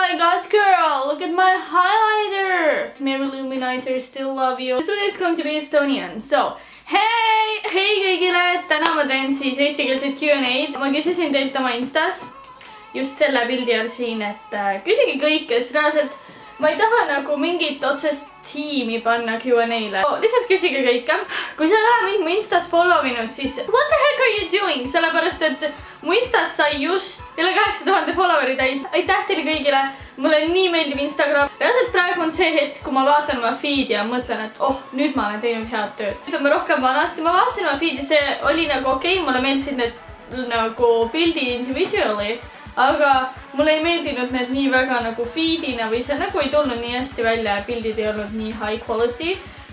my god, girl! Look at my highlighter! Mirror Luminizer, still love you. This one is going to be Estonian. So, hei kõigile! Täna ma teen siis eestikeelseid Q&A'd. Ma küsisin teilt oma Instas just selle pildi all siin, et küsige kõik, kes reaalselt ma ei taha nagu mingit otsest tiimi panna Q&A'le. Lihtsalt küsige kõike. Kui sa ei ole mind mu Instas followinud, siis what the heck are you doing? Sellepärast, et mu Instas sai just üle 8000 followeri täis. Aitäh teile kõigile. Mulle nii meeldib Instagram. Reaalselt praegu on see hetk, kui ma vaatan oma feed'i ja mõtlen, et nüüd ma olen teinud head tööd. Ütleme rohkem vanasti. Ma vaatasin oma feed'i, see oli nagu okei. Mulle meeldisid need nagu pildi individually. Aga mulle ei meeldinud need nii väga nagu feed'ina või see nagu ei tulnud nii hästi välja ja pildid ei olnud nii high quality,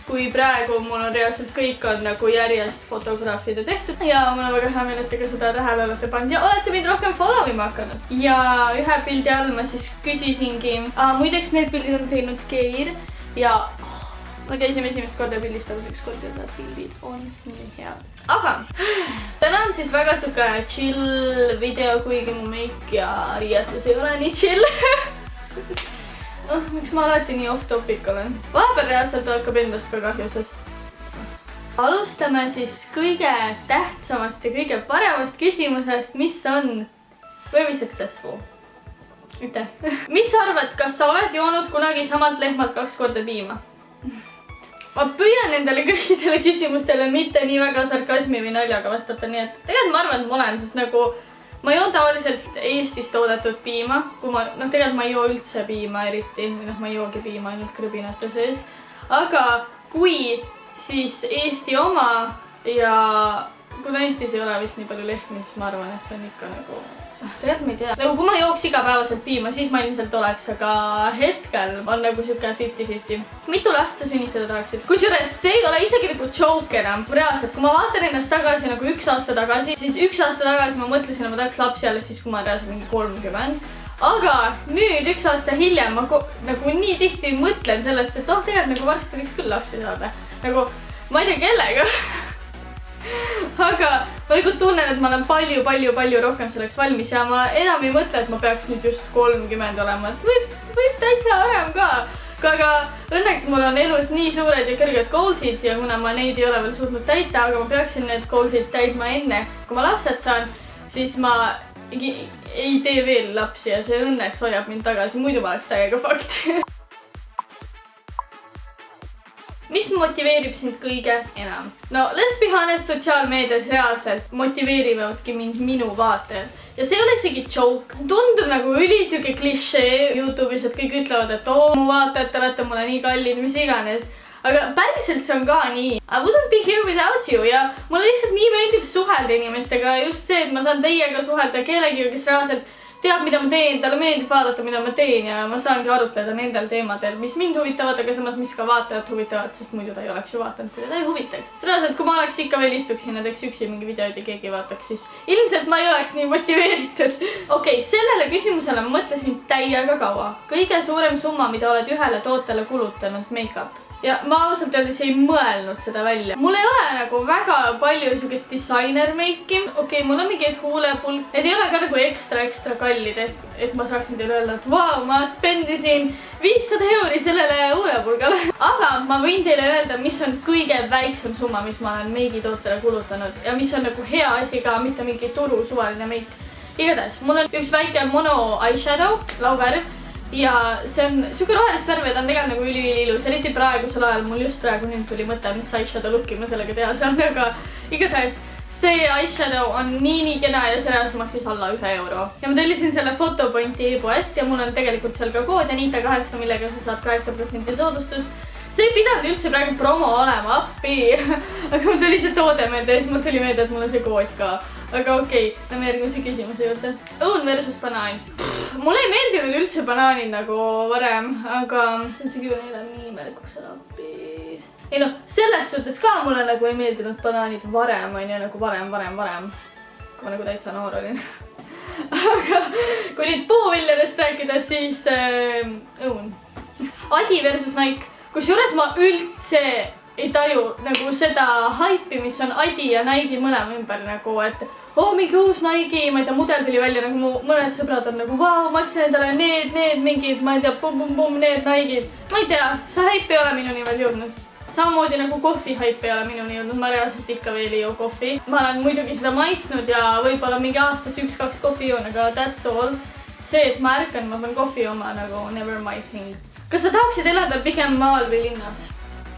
kui praegu mul on reaalselt kõik on nagu järjest fotograafide tehtud. Ja mul on väga hea meel, et te ka seda tähele olete pannud ja olete mind rohkem followima hakanud. Ja ühe pildi all ma siis küsisingi, muideks need pildid on teinud Keir ja me käisime esimest korda pildistamas ükskord ja need pildid on nii head. Aga täna on siis väga suke chill video, kuigi mu meik ja riietus ei ole nii chill. Miks ma alati nii off topic olen? Vahepeal reaalselt hakkab endast ka kahju, sest alustame siis kõige tähtsamast ja kõige paremast küsimusest, mis on very successful. Ütle. Mis arvad, kas sa oled joonud kunagi samalt lehmalt 2 korda piima? Ma püüan nendele kõikidele küsimustele mitte nii väga sarkasmi või naljaga vastata, nii et tegelikult ma arvan, et ma olen, sest nagu ma joon tavaliselt Eestis toodetud piima, kui ma, tegelikult ma ei joo üldse piima eriti, või ma ei joogi piima ainult krõbinate sees, aga kui siis Eesti oma ja kuna Eestis ei ole vist nii palju lehmi, siis ma arvan, et see on ikka nagu tegelikult ma ei tea. Nagu kui ma jooks igapäevaselt piima, siis ma ilmselt oleks, aga hetkel on nagu siuke 50-50. Mitu last sa sünnitada tahaksid? Kusjuures see ei ole isegi nagu joke enam. Reaalselt, kui ma vaatan ennast tagasi nagu 1 aasta tagasi, siis 1 aasta tagasi ma mõtlesin, et ma tahaks lapsi alles siis, kui ma reaalselt mingi 30. Aga nüüd 1 aasta hiljem ma nagu nii tihti mõtlen sellest, et tegelikult nagu varsti võiks küll lapsi saada. Nagu ma ei tea kellega. Aga ma nagu tunnen, et ma olen palju rohkem selleks valmis ja ma enam ei mõtle, et ma peaks nüüd just 30 olema. Võib täitsa varem ka. Aga õnneks mul on elus nii suured ja kõrged goalsid ja kuna ma neid ei ole veel suutnud täita, aga ma peaksin need goalsid täitma enne. Kui ma lapsed saan, siis ma ei tee veel lapsi ja see õnneks hoiab mind tagasi. Muidu ma oleks täiega fakt. Mis motiveerib sind kõige enam? No, let's be honest, sotsiaalmeedias reaalselt motiveerivadki mind minu vaatajad. Ja see ei ole isegi joke. Tundub nagu ülisuke klišee YouTube'is, et kõik ütlevad, et mu vaatajad, te olete mulle nii kallid, mis iganes. Aga päriselt see on ka nii. I wouldn't be here without you ja mulle lihtsalt nii meeldib suhelda inimestega. Just see, et ma saan teiega suhelda kellegiga, kes reaalselt teab, mida ma teen, talle meeldib vaadata, mida ma teen ja ma saangi arutleda nendel teemadel, mis mind huvitavad, aga samas mis ka vaatajad huvitavad, sest muidu ta ei oleks ju vaatanud, kui ta ei huvitaks. Reaalselt, kui ma oleks ikka veel istuksin ja teeks üksi mingi videoid ja keegi vaataks, siis ilmselt ma ei oleks nii motiveeritud. Okei, sellele küsimusele ma mõtlesin täiega kaua. Kõige suurem summa, mida oled ühele tootele kulutanud make-up. Ja ma ausalt öeldes ei mõelnud seda välja. Mul ei ole nagu väga palju sugust designer make'i. Okei, mul on mingid huulepulk. Need ei ole ka nagu ekstra kallid, et ma saaksin teile öelda, et vau, ma spendisin 500 € sellele huulepulgale. Aga ma võin teile öelda, mis on kõige väiksem summa, mis ma olen meigi tootele kulutanud. Ja mis on nagu hea asi ka, mitte mingi turu suvaline make. Igatahes, mul on üks väike mono eyeshadow, lauvärv. Ja see on siuke rohelist värvi, ta on tegelikult nagu üliilus, eriti praegusel ajal, mul just praegu nüüd tuli mõte, mis eyeshadow looki ma sellega teha saan, aga igatahes see eyeshadow on nii kena ja see reaalselt maksis alla 1 €. Ja ma tellisin selle Photopointi e-poest ja mul on tegelikult seal ka kood Anita8, millega sa saad 8% soodustust. See ei pidanud üldse praegu promo olema, appi, aga mul tuli see toode meelde ja siis mul tuli meelde, et mul on see kood ka. Aga okei, lähme järgmise küsimuse juurde. Õun versus banaan. Mulle ei meeldinud üldse banaanid nagu varem, aga see Q&A läheb nii märguks ära appi. Ei noh, selles suhtes ka mulle nagu ei meeldinud banaanid varem, on ju nagu varem. Kui ma nagu täitsa noor olin. Aga kui nüüd puuviljadest rääkida, siis õun. Adi versus Nike. Kusjuures ma üldse ei taju nagu seda haipi, mis on Adi ja Nike'i mõlema ümber nagu, et mingi uus Nike, ma ei tea, mudel tuli välja, nagu mu mõned sõbrad on nagu vau, ma ostsin endale need mingid, ma ei tea, need Nike'id. Ma ei tea, see haip ei ole minuni veel jõudnud. Samamoodi nagu kohvi haip ei ole minuni jõudnud, ma reaalselt ikka veel ei joo kohvi. Ma olen muidugi seda maitsnud ja võib-olla mingi aastas 1-2 kohvi joon, aga that's all. See, et ma ärkan, ma pean kohvi oma nagu never my thing. Kas sa tahaksid elada pigem maal või linnas?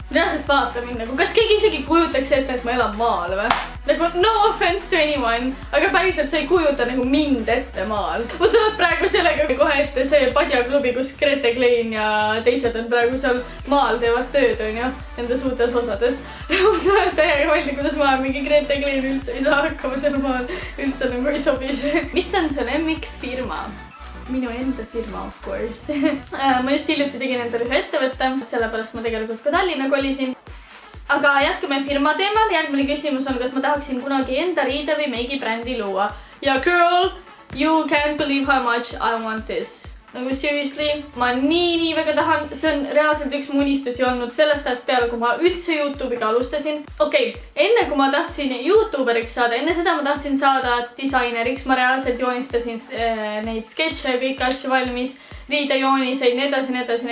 Reaalselt vaata mind nagu, kas keegi isegi kujutaks ette, et ma elan maal või? Nagu no offense to anyone, aga päriselt sa ei kujuta nagu mind ette maal. Mul tuleb praegu sellega kohe ette see padjaklubi, kus Grete Klein ja teised on praegu seal maal teevad tööd, on ju, nendes uutes osades. Mul tuleb täiega meeldi, kuidas ma mingi Grete Klein üldse ei saa hakkama seal maal, üldse nagu ei sobi see. Mis on su lemmikfirma? Minu enda firma, of course. Ma just hiljuti tegin endale ühe ettevõtte, sellepärast ma tegelikult ka Tallinna kolisin. Aga jätkame firma teemal. Järgmine küsimus on, kas ma tahaksin kunagi enda riide või meigi brändi luua. Ja girl, you can't believe how much I want this. Nagu seriously, ma nii väga tahan, see on reaalselt üks mu unistusi olnud sellest ajast peale, kui ma üldse YouTube'iga alustasin. Okei, enne kui ma tahtsin YouTuberiks saada, enne seda ma tahtsin saada disaineriks, ma reaalselt joonistasin neid sketše ja kõiki asju valmis, riidejooniseid, nii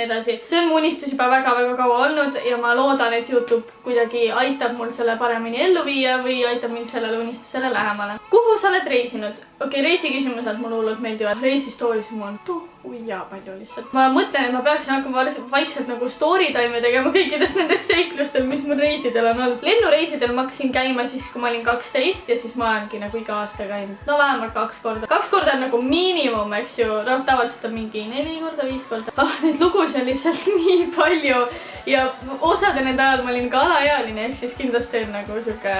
edasi. See on mu unistus juba väga kaua olnud ja ma loodan, et YouTube kuidagi aitab mul selle paremini ellu viia või aitab mind sellele unistusele lähemale. Kuhu sa oled reisinud? Okei, reisiküsimused mulle hullult meeldivad. Reisistoorisi mul on ja palju lihtsalt. Ma mõtlen, et ma peaksin hakkama vaikselt nagu story time'e tegema kõikidest nendest seiklustel, mis mul reisidel on olnud. Lennureisidel ma hakkasin käima siis, kui ma olin 12 ja siis ma olengi nagu iga aasta käinud. No vähemalt 2 korda. 2 korda on nagu miinimum, eks ju. Tavaliselt on mingi 4 korda, 5 korda. Neid lugusid on lihtsalt nii palju ja osade nende ajal ma olin ka alaealine, ehk siis kindlasti on nagu siuke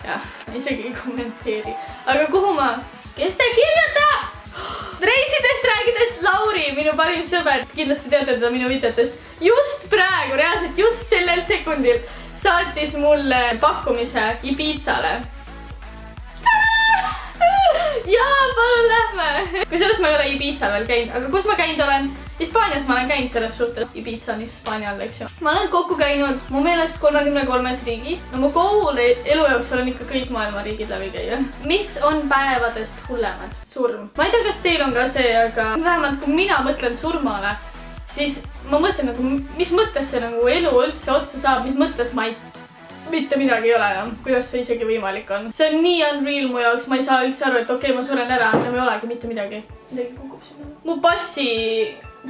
jah, isegi ei kommenteeri. Aga kuhu ma? Kes te kirjuta? Reisidest räägides Lauri, minu parim sõber, kindlasti teate teda minu videotest, just praegu, reaalselt just sellel sekundil saatis mulle pakkumise Ibizale. Jaa, palun lähme! Kusjuures ma ei ole Ibizal veel käinud, aga kus ma käinud olen? Hispaanias ma olen käinud selles suhtes. Ibiza on Hispaanial, eks ju. Ma olen kokku käinud mu meelest 33 riigis. No mu kool elu jooksul on ikka kõik maailma riigid läbi käia. Mis on päevadest hullemad? Surm. Ma ei tea, kas teil on ka see, aga vähemalt kui mina mõtlen surmale, siis ma mõtlen nagu, mis mõttes see nagu elu üldse otsa saab, mis mõttes ma mitte midagi ei ole enam, kuidas see isegi võimalik on. See on nii unreal mu jaoks, ma ei saa üldse aru, et okei, ma suren ära, enam ei olegi mitte midagi. Midagi kukub sinna. Mu passi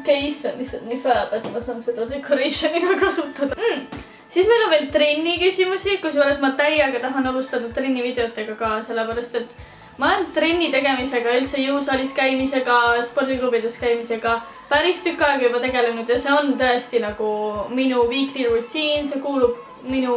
case on lihtsalt nii fab, et ma saan seda decorationina kasutada. Siis meil on veel trenni küsimusi, kusjuures ma täiega tahan alustada trenni videotega ka, sellepärast et ma olen trenni tegemisega, üldse jõusaalis käimisega, spordiklubides käimisega päris tükk aega juba tegelenud ja see on tõesti nagu minu weekly routine, see kuulub minu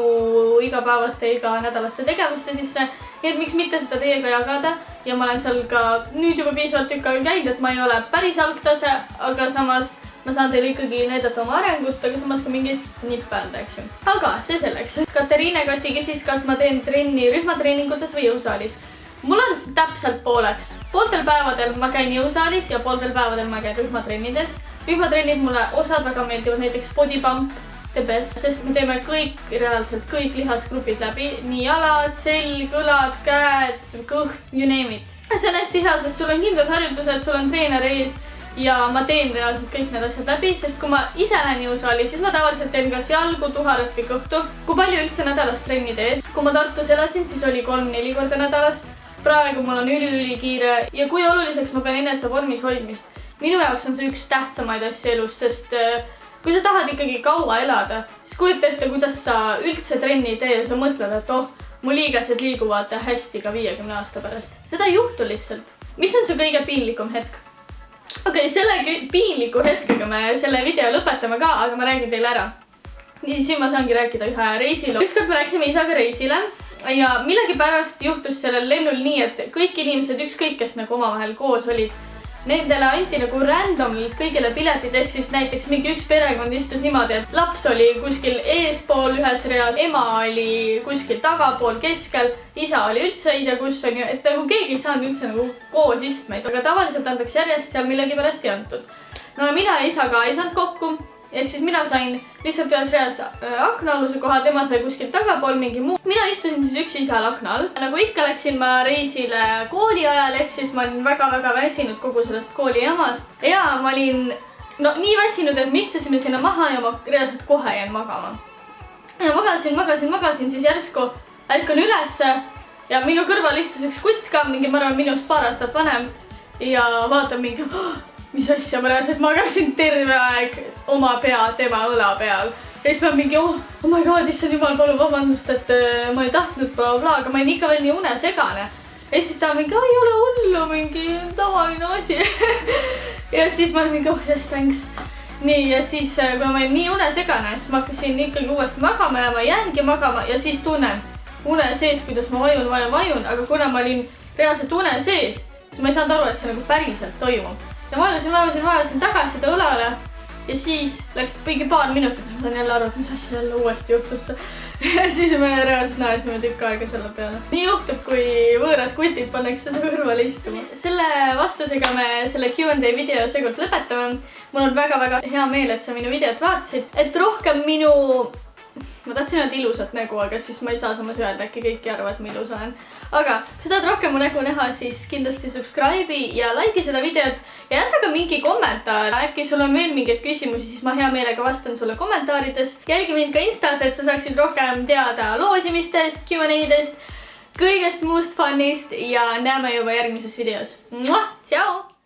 igapäevaste, iganädalaste tegevuste sisse. Nii et miks mitte seda teiega jagada ja ma olen seal ka nüüd juba piisavalt tükk aega käinud, et ma ei ole päris algtase, aga samas ma saan teile ikkagi näidata oma arengut, aga samas ka mingeid nippe anda, eks ju. Aga see selleks. Katariine Kati küsis, kas ma teen trenni rühmatreeningutes või jõusaalis. Mul on täpselt pooleks. Pooltel päevadel ma käin jõusaalis ja pooltel päevadel ma käin rühmatrennides. Rühmatrennid mulle osad väga meeldivad, näiteks body pump, the best, sest me teeme reaalselt kõik lihasgrupid läbi, nii jalad, selg, õlad, käed, kõht, you name it. See on hästi hea, sest sul on kindlad harjutused, sul on treener ees ja ma teen reaalselt kõik need asjad läbi, sest kui ma ise lähen jõusaali, siis ma tavaliselt teen kas jalgu, tuharõppi, kõhtu. Kui palju üldse nädalas trenni teed? Kui ma Tartus elasin, siis oli 3-4 korda nädalas. Praegu mul on ülikiire ja kui oluliseks ma pean enese vormis hoidmist. Minu jaoks on see üks tähtsamaid asju elus, sest kui sa tahad ikkagi kaua elada, siis kujuta ette, kuidas sa üldse trenni ei tee ja sa mõtled, et mu liigesed liiguvad hästi ka 50 aasta pärast. Seda ei juhtu lihtsalt. Mis on su kõige piinlikum hetk? Okei, selle piinliku hetkega me selle video lõpetame ka, aga ma räägin teile ära. Nii, siin ma saangi rääkida ühe reisiloo. Ükskord me läksime isaga reisile ja millegipärast juhtus sellel lennul nii, et kõik inimesed, ükskõik kes nagu omavahel koos olid, nendele anti nagu randomlilt kõigile piletid, ehk siis näiteks mingi üks perekond istus niimoodi, et laps oli kuskil eespool ühes reas, ema oli kuskil tagapool keskel, isa oli üldse ei tea kus on ju, et nagu keegi ei saanud üldse nagu koos istmeid, aga tavaliselt antakse järjest seal millegipärast ei antud. No mina ja isa ka ei saanud kokku ehk siis mina sain lihtsalt ühes reas aknaaluse koha, tema sai kuskilt tagapool mingi muu. Mina istusin siis üksi seal akna all. Nagu ikka läksin ma reisile kooli ajal, ehk siis ma olin väga-väga väsinud kogu sellest kooli jamast. Ja ma olin nii väsinud, et me istusime sinna maha ja ma reaalselt kohe jään magama. Ja magasin, siis järsku ärkan ülesse ja minu kõrval istus üks kutt ka, mingi ma arvan minust paar aastat vanem ja vaatan mingi, mis asja, ma reaalselt magasin terve aeg oma pea tema õla peal. Ja siis ma mingi, oh my god, issand jumal, palun vabandust, et ma ei tahtnud bla, aga ma olin ikka veel nii unesegane. Ja siis ta mingi, ei ole hullu, mingi tavaline asi. Ja siis ma olin mingi, oh yes, thanks. Nii, ja siis kuna ma olin nii unesegane, siis ma hakkasin ikkagi uuesti magama ja ma jäängi magama ja siis tunnen une sees, kuidas ma vajun, aga kuna ma olin reaalselt une sees, siis ma ei saanud aru, et see nagu päriselt toimub. Ja vajusin tagasi ta õlale ja siis läks mingi paar minutit, siis ma sain jälle aru, et mis asja jälle uuesti juhtus. Ja siis me reaalselt naersime tükk aega selle peale. Nii juhtub, kui võõrad kutid pannakse su kõrvale istuma. Selle vastusega me selle Q&A video seekord lõpetame. Mul on väga-väga hea meel, et sa minu videot vaatasid, et rohkem ma tahtsin öelda ilusat nägu, aga siis ma ei saa samas öelda, äkki kõiki arva, et ma ilus olen. Aga kui sa tahad rohkem mu nägu näha, siis kindlasti subscribe'i ja like'i seda videot ja jäta ka mingi kommentaar. Äkki sul on veel mingeid küsimusi, siis ma hea meelega vastan sulle kommentaarides. Jälgi mind ka Instas, et sa saaksid rohkem teada loosimistest, Q&A-dest, kõigest muust funnist ja näeme juba järgmises videos. Tšau!